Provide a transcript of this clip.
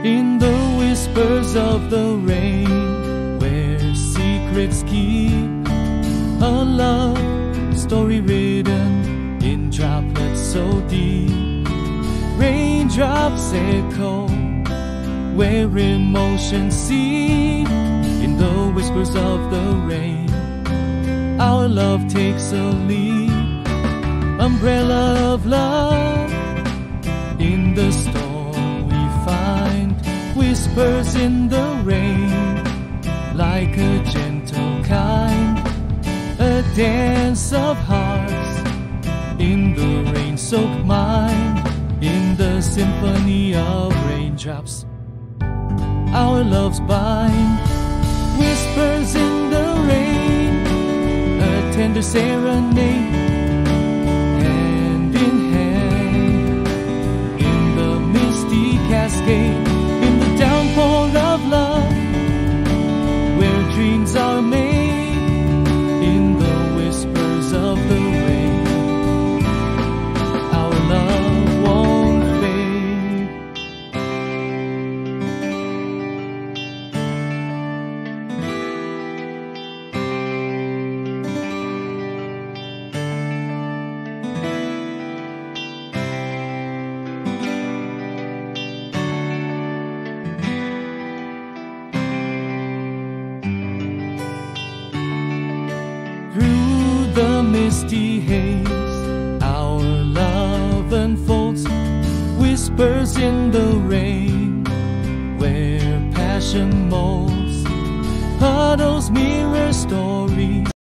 In the whispers of the rain, where secrets keep, a love story written in droplets so deep. Raindrops echo where emotions seep. In the whispers of the rain, our love takes a leap. Umbrella of love, in the storm we find whispers in the rain, like a gentle kind, a dance of hearts in the rain-soaked mind. In the symphony of raindrops, our loves bind. Whispers in the rain, a tender serenade, hand in hand, in the misty cascade, in the downpour of love, where dreams are made. In the whispers of the rain, our love won't fade. Through the misty haze, our love unfolds. Whispers in the rain, where passion molds. Puddles mirror stories.